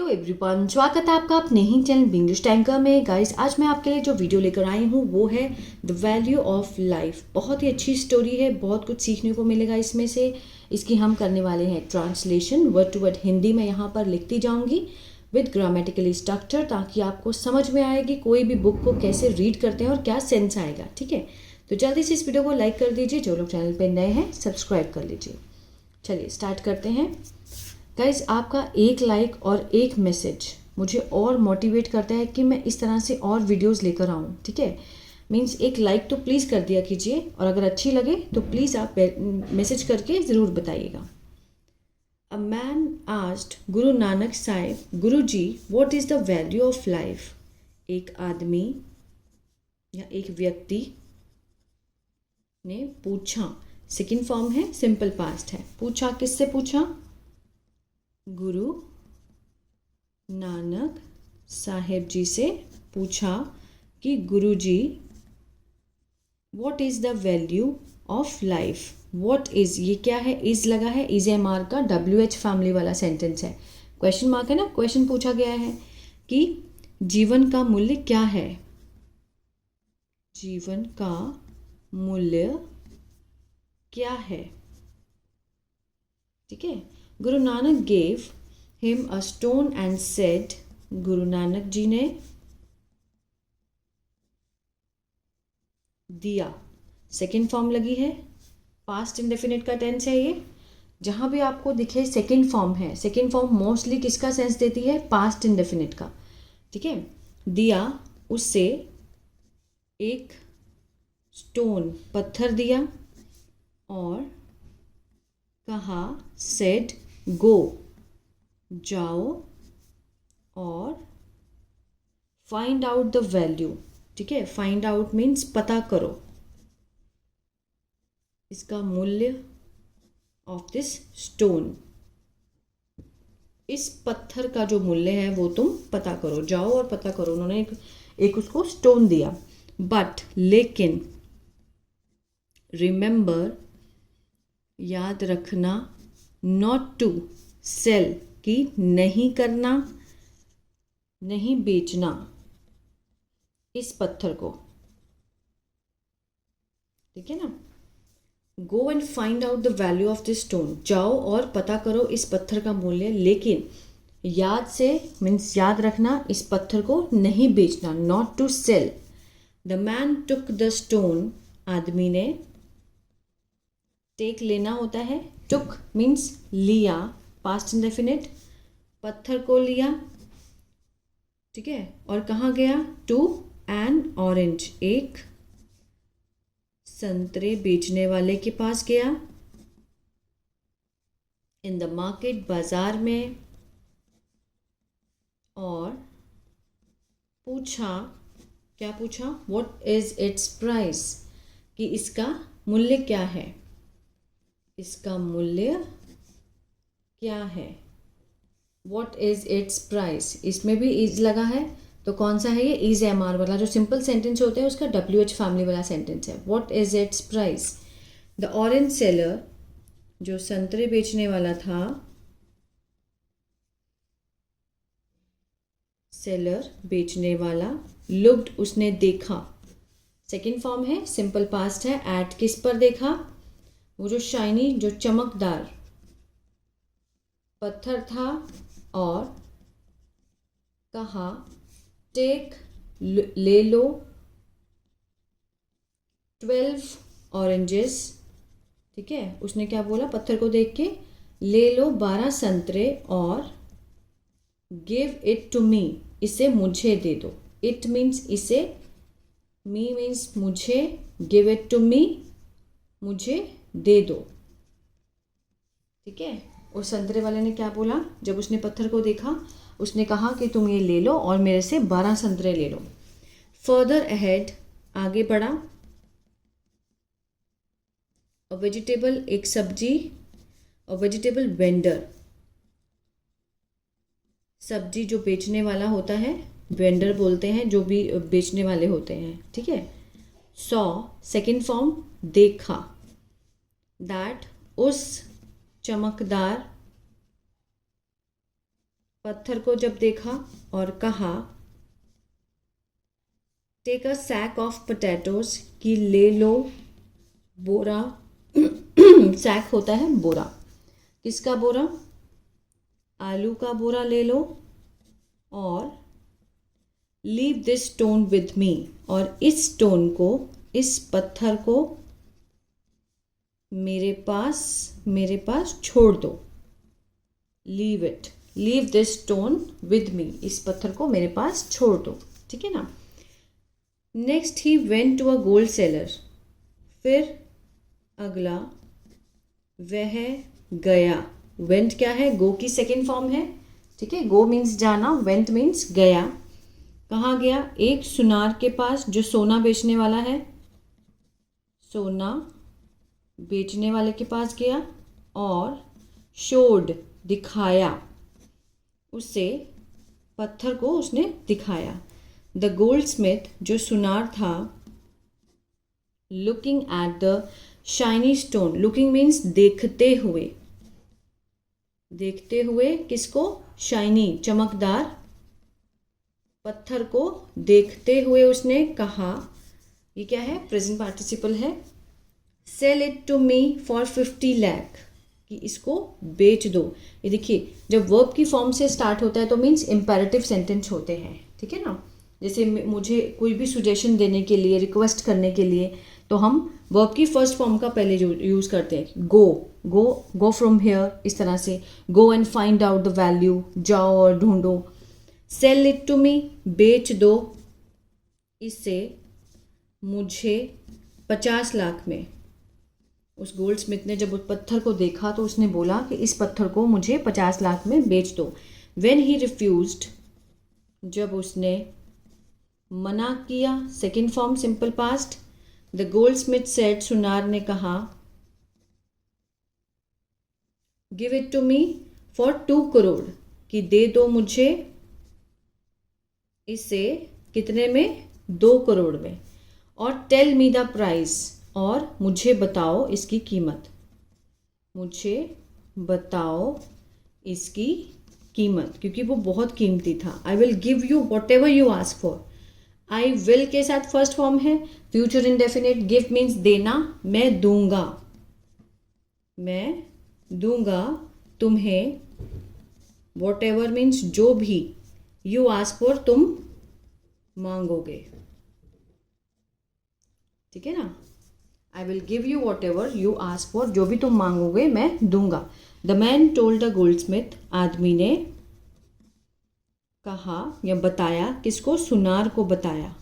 Hello everyone, स्वागत है आपका अपने ही चैनल इंग्लिश टैंकर में। गाइस, आज मैं आपके लिए जो वीडियो लेकर आई हूँ वो है द वैल्यू ऑफ लाइफ। बहुत ही अच्छी स्टोरी है, बहुत कुछ सीखने को मिलेगा इसमें से। इसकी हम करने वाले हैं translation, word to word Hindi में यहाँ पर लिखती जाऊँगी विद ग्रामेटिकली स्ट्रक्चर, ताकि आपको समझ में आएगी कोई भी बुक को कैसे रीड करते हैं और क्या सेंस आएगा। ठीक है, तो जल्दी से इस वीडियो को लाइक कर दीजिए। जो लोग चैनल पर नए हैं सब्सक्राइब कर लीजिए। चलिए स्टार्ट करते हैं। गाइज, आपका एक लाइक और एक मैसेज मुझे और मोटिवेट करता है कि मैं इस तरह से और वीडियोस लेकर आऊँ। ठीक है, मीन्स एक लाइक तो प्लीज़ कर दिया कीजिए, और अगर अच्छी लगे तो प्लीज़ आप मैसेज करके ज़रूर बताइएगा। A man asked Guru Nanak Sahib, Guru ji what is the value of life. एक आदमी या एक व्यक्ति ने पूछा। सेकेंड फॉर्म है, सिंपल पास्ट है। पूछा, किससे पूछा? गुरु नानक साहेब जी से पूछा कि Guru ji what is the value of life. What is, ये क्या है? इज़ लगा है, इज एम आर का WH फैमिली वाला सेंटेंस है। क्वेश्चन मार्क है ना, क्वेश्चन पूछा गया है कि जीवन का मूल्य क्या है। जीवन का मूल्य क्या है। ठीक है, Guru Nanak gave him a stone and said, Guru Nanak ji ने दिया। सेकेंड फॉर्म लगी है, पास्ट इंडेफिनिट का टेंस है ये। जहाँ भी आपको दिखे सेकेंड फॉर्म है, सेकेंड फॉर्म मोस्टली किसका सेंस देती है? पास्ट इंडेफिनिट का। ठीक है, दिया, उससे एक स्टोन, पत्थर दिया, और कहा सेड गो, जाओ और फाइंड आउट द वैल्यू। ठीक है, फाइंड आउट मीन्स पता करो इसका मूल्य ऑफ दिस स्टोन। इस पत्थर का जो मूल्य है वो तुम पता करो, जाओ और पता करो। उन्होंने एक उसको स्टोन दिया। बट, लेकिन, रिमेंबर, याद रखना, नॉट टू सेल, की नहीं करना, नहीं बेचना इस पत्थर को। ठीक है ना, go and find out the value of this stone, जाओ और पता करो इस पत्थर का मूल्य, लेकिन याद से मीन्स याद रखना, इस पत्थर को नहीं बेचना, not to sell. The man took the stone, आदमी ने, टेक लेना होता है, टुक मीन्स लिया, पास्ट इंडेफिनिट, पत्थर को लिया। ठीक है, और कहाँ गया? टू एन ऑरेंज, एक संतरे बेचने वाले के पास गया। इन द मार्केट, बाजार में, और पूछा, क्या पूछा? व्हाट इज इट्स प्राइस, कि इसका मूल्य क्या है। इसका मूल्य क्या है। व्हाट इज इट्स प्राइस, इसमें भी इज लगा है, तो कौन सा है ये? इज एम आर वाला जो सिंपल सेंटेंस होता है उसका WH फैमिली वाला सेंटेंस है। What is it's price. The orange seller, जो संतरे बेचने वाला था, सेलर बेचने वाला, लुक्ड, उसने देखा। सेकेंड फॉर्म है, सिंपल पास्ट है। एट, किस पर देखा? वो जो शाइनी, जो चमकदार पत्थर था, और कहा टेक, ले लो, 12 ऑरेंजेस। ठीक है, उसने क्या बोला? पत्थर को देख के, ले लो 12 संतरे, और गिव इट टू मी, इसे मुझे दे दो। इट मीन्स इसे, मी मीन्स मुझे, गिव इट टू मी, मुझे दे दो। ठीक है, उस संतरे वाले ने क्या बोला? जब उसने पत्थर को देखा, उसने कहा कि तुम ये ले लो और मेरे से 12 संतरे ले लो। फर्दर अहेड, आगे बढ़ा। अ वेजिटेबल, एक सब्जी, अ वेजिटेबल वेंडर, सब्जी जो बेचने वाला होता है, वेंडर बोलते हैं जो भी बेचने वाले होते हैं। ठीक है, सॉ, सेकेंड फॉर्म, देखा। दैट, उस चमकदार पत्थर को जब देखा और कहा take a sack of potatoes, कि ले लो बोरा। सैक होता है बोरा, किसका बोरा? आलू का बोरा ले लो, और leave this stone with me, और इस स्टोन को, इस पत्थर को मेरे पास छोड़ दो। Leave it, leave this stone with me, इस पत्थर को मेरे पास छोड़ दो, ठीक है ना। Next he went to a gold seller, फिर अगला वह गया। वेंट क्या है? गो की सेकेंड फॉर्म है, ठीक है। गो मीन्स जाना, वेंट मीन्स गया। कहाँ गया? एक सुनार के पास जो सोना बेचने वाला है, सोना बेचने वाले के पास गया, और शोड दिखाया, उसे पत्थर को उसने दिखाया। द गोल्ड स्मिथ जो सुनार था, looking at the shiny stone, looking means देखते हुए, देखते हुए किसको? शाइनी चमकदार पत्थर को देखते हुए उसने कहा, ये क्या है? प्रेजेंट पार्टिसिपल है। Sell it to me for 50 lakh, कि इसको बेच दो। ये देखिए, जब वर्ब की फॉर्म से स्टार्ट होता है तो मीन्स इम्पेरेटिव सेंटेंस होते हैं, ठीक है ना। जैसे मुझे कोई भी सुजेशन देने के लिए, रिक्वेस्ट करने के लिए, तो हम वर्ब की फर्स्ट फॉर्म का पहले यूज़ करते हैं। गो फ्रॉम हियर, इस तरह से। Go and find out the value, जाओ और ढूंढो। सेल इट टू मी, बेच दो इसे मुझे 50 लाख में। उस गोल्ड स्मिथ ने जब उस पत्थर को देखा तो उसने बोला कि इस पत्थर को मुझे 50 लाख में बेच दो। वेन ही रिफ्यूज्ड, जब उसने मना किया, second form simple past. The goldsmith said, सुनार ने कहा, give it to me for 2 crore, कि दे दो मुझे इसे कितने में? 2 करोड़ में। और टेल मी द प्राइस, और मुझे बताओ इसकी कीमत, मुझे बताओ इसकी कीमत, क्योंकि वो बहुत कीमती था। I will give you what ever you ask for. I will के साथ फर्स्ट फॉर्म है, फ्यूचर इंडेफिनिट। गिव मीन्स देना, मैं दूंगा, मैं दूंगा तुम्हें। वॉट एवर मीन्स जो भी, यू आस्क फॉर तुम मांगोगे, ठीक है ना। I will give you what ever you ask for, जो भी तुम मांगोगे मैं दूंगा। The man told the gold Smith, आदमी ने कहा या बताया, किसको? सुनार को बताया,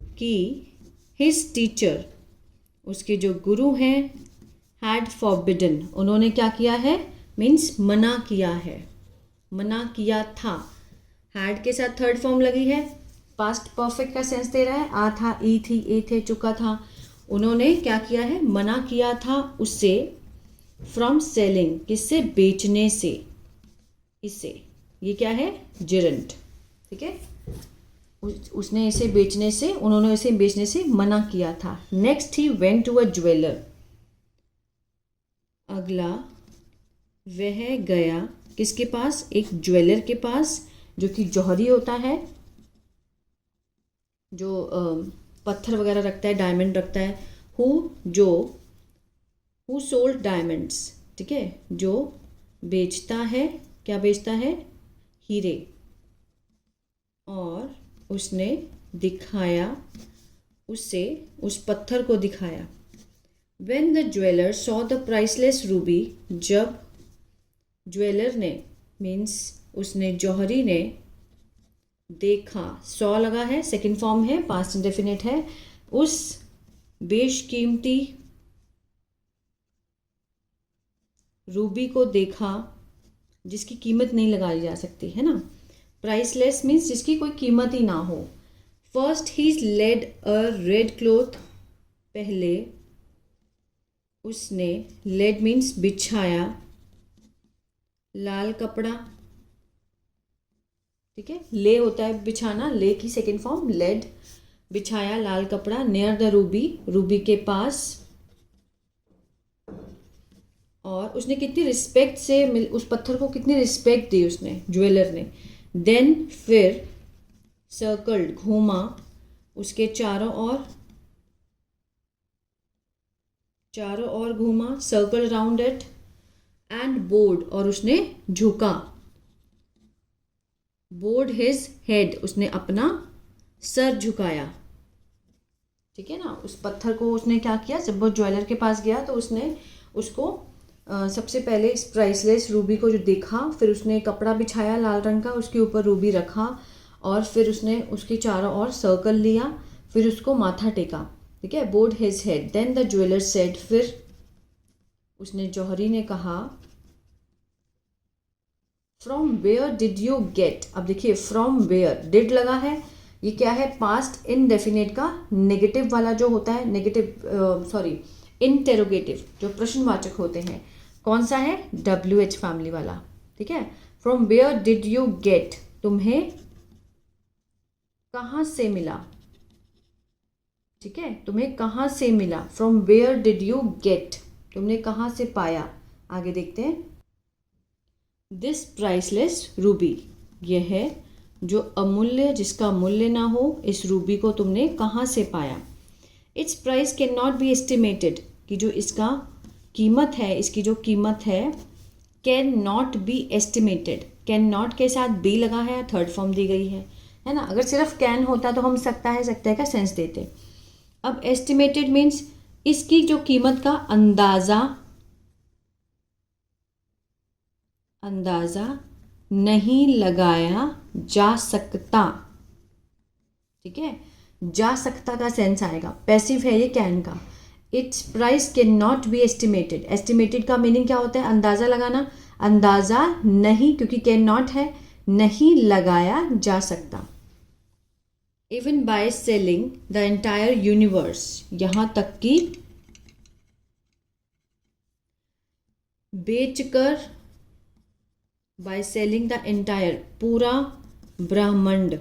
कि हिज टीचर, उसके जो गुरु हैं, हैड फॉरबिडन, उन्होंने क्या किया है? मीन्स मना किया है, मना किया था। हैड के साथ थर्ड फॉर्म लगी है, पास्ट परफेक्ट का सेंस दे रहा है। आ था, ई थी, ए थे, चुका था। उन्होंने क्या किया है? मना किया था उससे, फ्रॉम सेलिंग, किससे? बेचने से, इससे। ये क्या है? जिरंट, ठीक है। उसने इसे बेचने से, उन्होंने इसे बेचने से मना किया था। Next he went to a jeweller, अगला वह गया किसके पास? एक ज्वेलर के पास, जो कि जौहरी होता है, जो पत्थर वगैरह रखता है, डायमंड रखता है। हु सोल्ड डायमंड्स, ठीक है, जो बेचता है, क्या बेचता है? हीरे। और उसने दिखाया उसे, उस पत्थर को दिखाया। When the jeweler saw the priceless ruby, जब ज्वेलर ने, मीन्स उसने, जौहरी ने देखा, सॉ लगा है, सेकेंड फॉर्म है, पास्ट इंडेफिनिट है, उस बेशकीमती रूबी को देखा, जिसकी कीमत नहीं लगाई जा सकती है ना। प्राइसलेस मीन्स जिसकी कोई कीमत ही ना हो। फर्स्ट ही लेड अ रेड क्लॉथ, पहले उसने, लेड मीन्स बिछाया, लाल कपड़ा, ठीक है। ले होता है बिछाना, ले की सेकेंड फॉर्म लेड। बिछाया लाल कपड़ा, नियर द रूबी, रूबी के पास। और उसने कितनी रिस्पेक्ट से उस पत्थर को कितनी रिस्पेक्ट दी उसने, ज्वेलर ने। देन फिर सर्कल्ड, घूमा उसके चारों ओर घूमा, circle round it and board, और उसने झुका, बोर्ड हिज हेड, उसने अपना सर झुकाया। ठीक है ना। उस पत्थर को उसने क्या किया, जब वो ज्वेलर के पास गया तो उसने उसको सबसे पहले इस प्राइसलेस रूबी को जो देखा, फिर उसने कपड़ा बिछाया लाल रंग का, उसके ऊपर रूबी रखा और फिर उसने उसके चारों ओर सर्कल लिया, फिर उसको माथा टेका। ठीक है, bowed his head. Then the jeweller said, फिर उसने, जौहरी ने कहा, from where did you get. अब देखिए फ्रॉम वेयर, डिड लगा है, ये क्या है, पास्ट इनडेफिनेट का नेगेटिव वाला जो होता है, इंटेरोगेटिव, जो प्रश्नवाचक होते हैं, कौन सा है, WH फैमिली वाला। ठीक है, from where did you get, तुम्हें कहाँ से मिला। ठीक है, तुम्हें कहाँ से मिला, from where did you get, तुमने कहाँ से पाया। आगे देखते हैं, दिस प्राइसलेस रूबी, यह है जो अमूल्य, जिसका मूल्य ना हो, इस रूबी को तुमने कहाँ से पाया। It's price can not be estimated, कि जो इसका कीमत है, इसकी जो कीमत है, can not be estimated, can not के साथ बी लगा है, थर्ड फॉर्म दी गई है ना। अगर सिर्फ कैन होता तो हम सकता है का सेंस देते। अब एस्टिमेटेड मीन्स इसकी जो कीमत का अंदाजा नहीं लगाया जा सकता। ठीक है, जा सकता का सेंस आएगा, पैसिव है ये कैन का। It's price can not be estimated, estimated का मीनिंग क्या होता है, अंदाजा लगाना, अंदाजा नहीं, क्योंकि कैन नॉट है, नहीं लगाया जा सकता। Even by selling the entire universe, यहां तक कि बेचकर, बाय सेलिंग द एंटायर, पूरा ब्रह्मांड।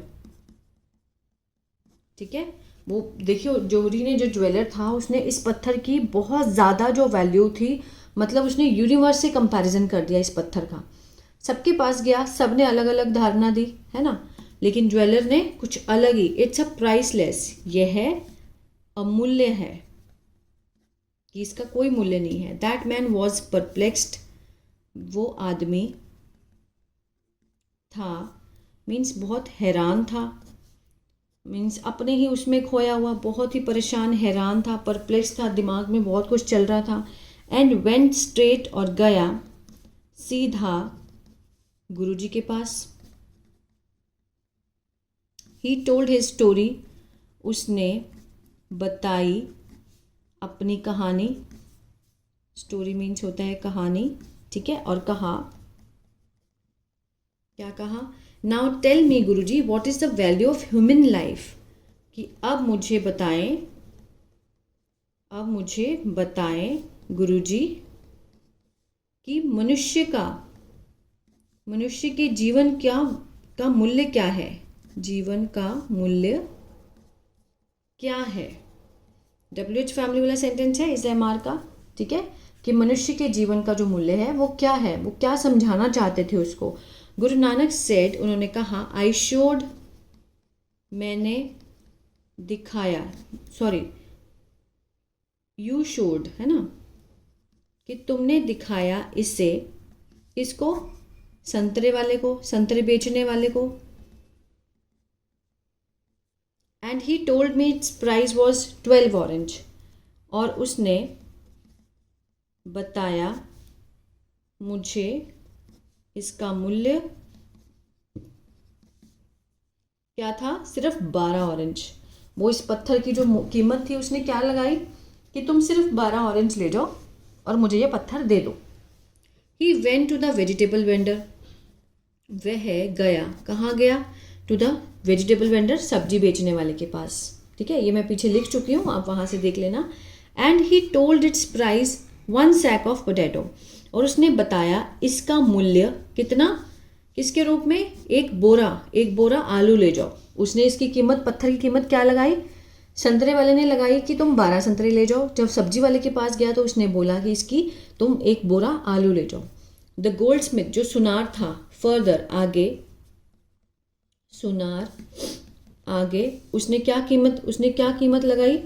ठीक है, वो देखियो जौहरी ने, जो ज्वेलर था, उसने इस पत्थर की बहुत ज़्यादा जो वैल्यू थी, मतलब उसने यूनिवर्स से कंपैरिजन कर दिया इस पत्थर का। सबके पास गया, सबने अलग अलग धारणा दी, है ना, लेकिन ज्वेलर ने कुछ अलग ही। इट्स अ प्राइसलेस, यह है अमूल्य है, कि इसका कोई मूल्य नहीं है। दैट मैन वॉज परप्लेक्स्ड, वो आदमी था, मीन्स बहुत हैरान था, मीन्स अपने ही उसमें खोया हुआ, बहुत ही परेशान, हैरान था, परप्लेक्स था, दिमाग में बहुत कुछ चल रहा था। एंड वेंट स्ट्रेट, और गया सीधा गुरुजी के पास। ही टोल्ड हिज स्टोरी, उसने बताई अपनी कहानी। स्टोरी मीन्स होता है कहानी। ठीक है, और कहा, क्या कहा, now tell me guruji what is the value of human life, कि अब मुझे बताएं गुरुजी कि मनुष्य के जीवन का मूल्य क्या है, जीवन का मूल्य क्या है। WH फैमिली वाला सेंटेंस है इस MR का। ठीक है, कि मनुष्य के जीवन का जो मूल्य है वो क्या है, वो क्या समझाना चाहते थे उसको। गुरु नानक सेड, उन्होंने कहा, आई शोड, मैंने दिखाया, यू शोड, है ना, कि तुमने दिखाया इससे, इसको, संतरे वाले को, संतरे बेचने वाले को। And he told me it's price was 12 orange, और उसने बताया मुझे इसका मूल्य क्या था, सिर्फ 12 ऑरेंज। वो इस पत्थर की जो कीमत थी उसने क्या लगाई, कि तुम सिर्फ 12 ऑरेंज ले जाओ और मुझे ये पत्थर दे दो। He went to the vegetable vendor, वह गया, कहाँ गया, टू द वेजिटेबल वेंडर, सब्जी बेचने वाले के पास। ठीक है, ये मैं पीछे लिख चुकी हूँ, आप वहाँ से देख लेना। And he told it's price 1 sack of potato, और उसने बताया इसका मूल्य कितना, किसके रूप में, एक बोरा आलू ले जाओ। उसने इसकी कीमत, पत्थर की कीमत क्या लगाई, संतरे वाले ने लगाई कि तुम 12 संतरे ले जाओ। जब सब्जी वाले के पास गया तो उसने बोला कि इसकी तुम एक बोरा आलू ले जाओ। द गोल्ड स्मिथ जो सुनार था, फर्दर आगे, सुनार आगे, उसने क्या कीमत लगाई,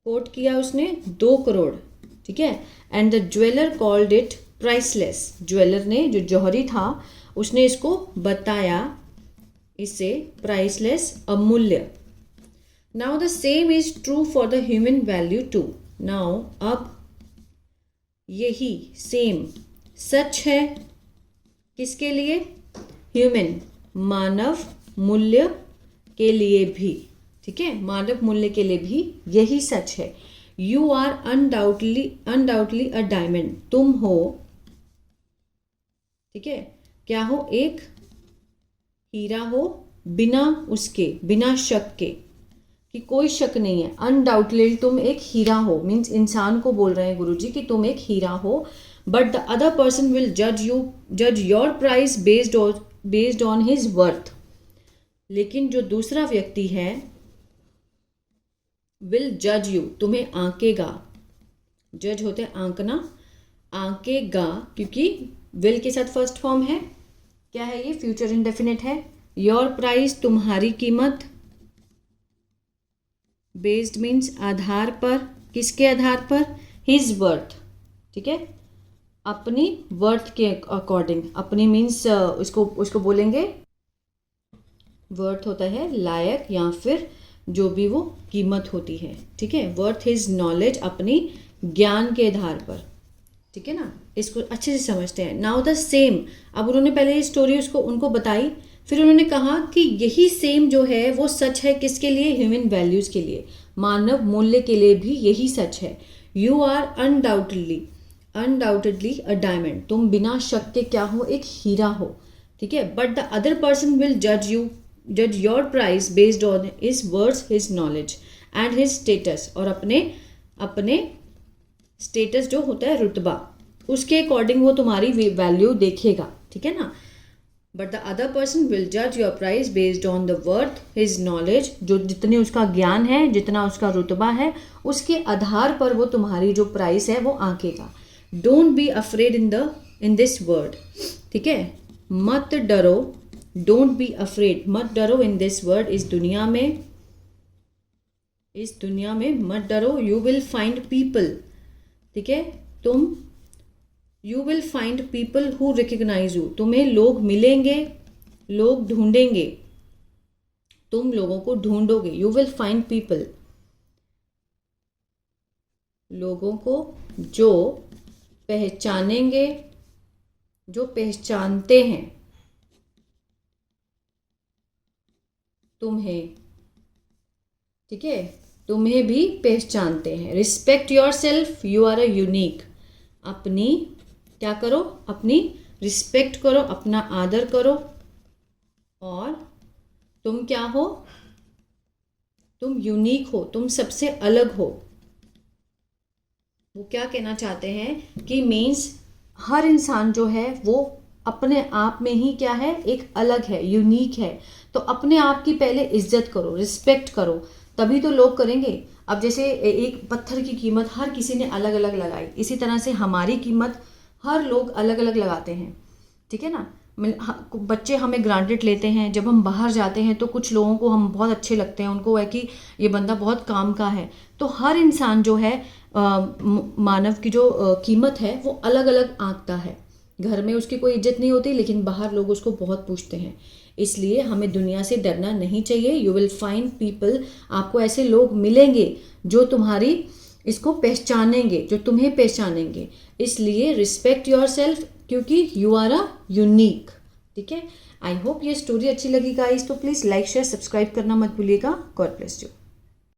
कोट किया उसने 2 करोड़, ठीक है। And the jeweller called it priceless, jeweller ने जो जौहरी था उसने इसको बताया इसे प्राइसलेस, अमूल्य। Now the same is true for the human value too. Now अब यही सेम सच है किसके लिए, ह्यूमन, मानव मूल्य के लिए भी, ठीक है, मानव मूल्य के लिए भी यही सच है। You are undoubtedly a diamond, तुम हो, ठीक है, क्या हो, एक हीरा हो, बिना शक के, कि कोई शक नहीं है, अनडाउटली तुम एक हीरा हो, मीन्स इंसान को बोल रहे हैं गुरुजी कि तुम एक हीरा हो। But the other person will जज your price based on his worth, लेकिन जो दूसरा व्यक्ति है विल जज यू, तुम्हें आंकेगा, जज होते हैं आंकना, आंकेगा, क्योंकि विल के साथ फर्स्ट फॉर्म है, क्या है ये, फ्यूचर इंडेफिनिट है। योर प्राइस, तुम्हारी कीमत, बेस्ड मीन्स आधार पर, किसके आधार पर, हिज वर्थ, ठीक है, अपनी वर्थ के अकॉर्डिंग, अपनी मीन्स उसको बोलेंगे, वर्थ होता है लायक या फिर जो भी वो कीमत होती है, ठीक है, वर्थ हिज नॉलेज, अपनी ज्ञान के आधार पर, ठीक है ना, इसको अच्छे से समझते हैं। नाउ द सेम, अब उन्होंने पहले ये स्टोरी उनको बताई, फिर उन्होंने कहा कि यही सेम जो है वो सच है किसके लिए, ह्यूमन वैल्यूज़ के लिए, मानव मूल्य के लिए भी यही सच है। You are undoubtedly a diamond, तुम बिना शक के क्या हो, एक हीरा हो, ठीक है। But the other person will जज your price based on his words, his knowledge and his status, और अपने स्टेटस जो होता है रुतबा, उसके अकॉर्डिंग वो तुम्हारी वैल्यू देखेगा, ठीक है ना। But the other person will जज your price based on the worth, his knowledge, जो जितनी उसका ज्ञान है, जितना उसका रुतबा है, उसके आधार पर वो तुम्हारी जो प्राइस है वो आंकेगा। Don't be afraid in this word, ठीक है, मत डरो, डोंट बी अफ्रेड, मत डरो इन दिस वर्ड, इस दुनिया में मत डरो। यू विल फाइंड पीपल, ठीक है, you will find people who recognise you, तुम्हें लोग मिलेंगे, लोग ढूंढेंगे, तुम लोगों को ढूंढोगे। यू विल फाइंड पीपल, लोगों को जो पहचानेंगे, जो पहचानते हैं तुम्हें, ठीक है, तुम्हें भी पहचानते हैं। Respect yourself, you are a unique, अपनी क्या करो, अपनी रिस्पेक्ट करो, अपना आदर करो, और तुम क्या हो, तुम यूनिक हो, तुम सबसे अलग हो। वो क्या कहना चाहते हैं कि मीन्स हर इंसान जो है वो अपने आप में ही क्या है, एक अलग है, यूनिक है। तो अपने आप की पहले इज्जत करो, रिस्पेक्ट करो, तभी तो लोग करेंगे। अब जैसे एक पत्थर की कीमत हर किसी ने अलग अलग लगाई, इसी तरह से हमारी कीमत हर लोग अलग अलग लगाते हैं, ठीक है ना। बच्चे हमें ग्रांटेड लेते हैं, जब हम बाहर जाते हैं तो कुछ लोगों को हम बहुत अच्छे लगते हैं, उनको है कि ये बंदा बहुत काम का है। तो हर इंसान जो है मानव की जो कीमत है वो अलग अलग आंकता है। घर में उसकी कोई इज्जत नहीं होती, लेकिन बाहर लोग उसको बहुत पूछते हैं। इसलिए हमें दुनिया से डरना नहीं चाहिए। यू विल फाइंड पीपल, आपको ऐसे लोग मिलेंगे जो तुम्हारी इसको पहचानेंगे, जो तुम्हें पहचानेंगे। इसलिए रिस्पेक्ट योर सेल्फ, क्योंकि यू आर अ यूनिक, ठीक है। आई होप ये स्टोरी अच्छी लगी गाइस, तो प्लीज़ लाइक शेयर सब्सक्राइब करना मत भूलिएगा। God bless you.